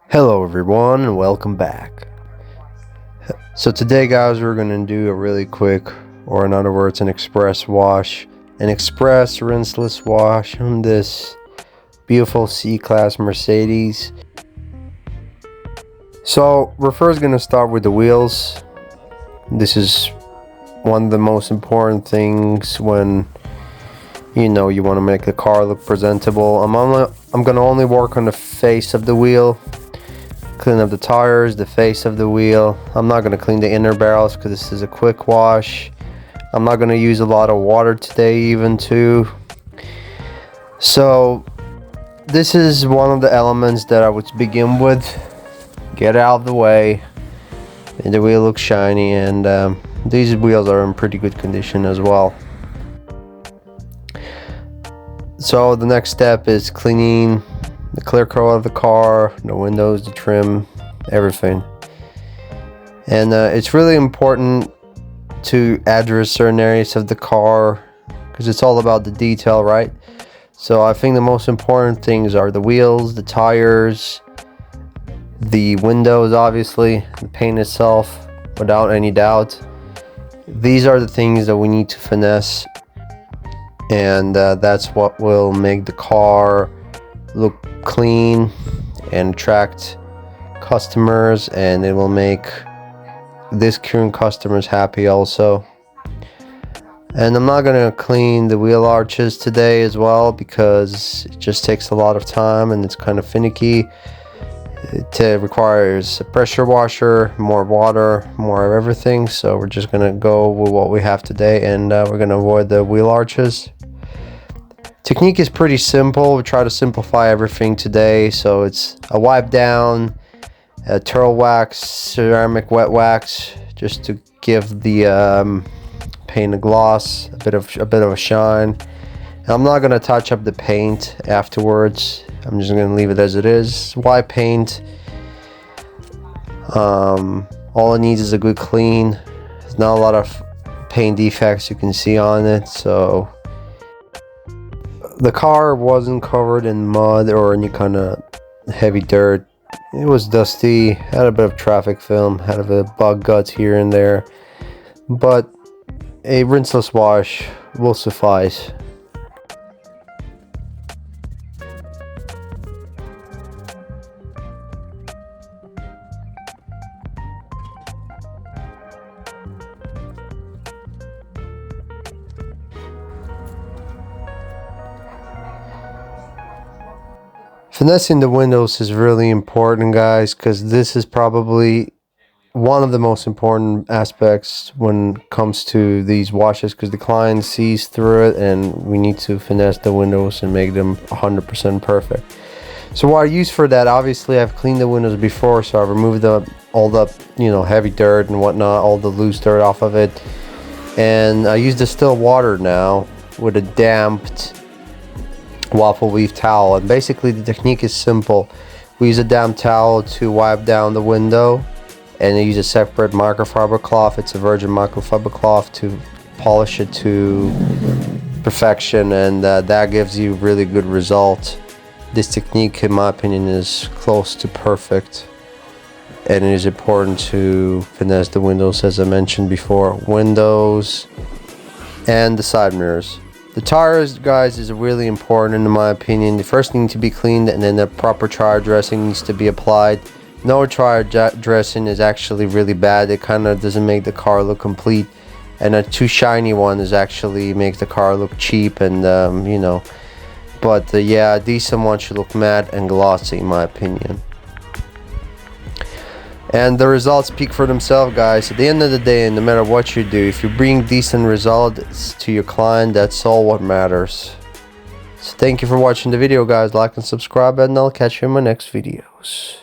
Hello everyone and welcome back. So today guys, we're going to do a really quick, or in other words an express wash, an express rinseless wash on this beautiful C-Class Mercedes. So we're first going to start with the wheels. This is one of the most important things when you want to make the car look presentable. I'm going to only work on the face of the wheel. Clean up the tires, the face of the wheel. I'm not going to clean the inner barrels because this is a quick wash. I'm not going to use a lot of water today even too. So this is one of the elements that I would begin with. Get out of the way, and the wheel looks shiny, and these wheels are in pretty good condition as well. So the next step is cleaning the clear coat of the car, the windows, the trim, everything. And it's really important to address certain areas of the car because it's all about the detail, right? So I think the most important things are the wheels, the tires, the windows, obviously, the paint itself, without any doubt. These are the things that we need to finesse, and that's what will make the car look clean and attract customers, and it will make this current customers happy also. And I'm not going to clean the wheel arches today as well because it just takes a lot of time and it's kind of finicky. It requires a pressure washer, more water, more of everything. So we're just going to go with what we have today, and we're going to avoid the wheel arches. Technique is pretty simple. We try to simplify everything today. So it's a wipe down, a turtle wax, ceramic wet wax, just to give the paint a gloss, a bit of a shine. And I'm not gonna touch up the paint afterwards. I'm just gonna leave it as it is. White paint. All it needs is a good clean. There's not a lot of paint defects you can see on it, so. The car wasn't covered in mud or any kind of heavy dirt. It was dusty, had a bit of traffic film, had a bit of bug guts here and there, but a rinseless wash will suffice. Finessing the windows is really important, guys, because this is probably one of the most important aspects when it comes to these washes, because the client sees through it and we need to finesse the windows and make them 100% perfect. So what I use for that, obviously I've cleaned the windows before, so I've removed all the heavy dirt and whatnot, all the loose dirt off of it, and I use distilled water now with a damped waffle weave towel. And basically the technique is simple. We use a damp towel to wipe down the window, and I use a separate microfiber cloth. It's a virgin microfiber cloth to polish it to perfection, and that gives you really good result. This technique, in my opinion, is close to perfect, and it is important to finesse the windows, as I mentioned before. Windows and the side mirrors. The tires, guys, is really important in my opinion. The first need to be cleaned, and then the proper tire dressing needs to be applied. No tire dressing is actually really bad. It kind of doesn't make the car look complete, and a too shiny one is actually makes the car look cheap, and but yeah, a decent one should look matte and glossy in my opinion. And the results speak for themselves, guys. At the end of the day, no matter what you do, if you bring decent results to your client, that's all what matters. So thank you for watching the video, guys. Like and subscribe, and I'll catch you in my next videos.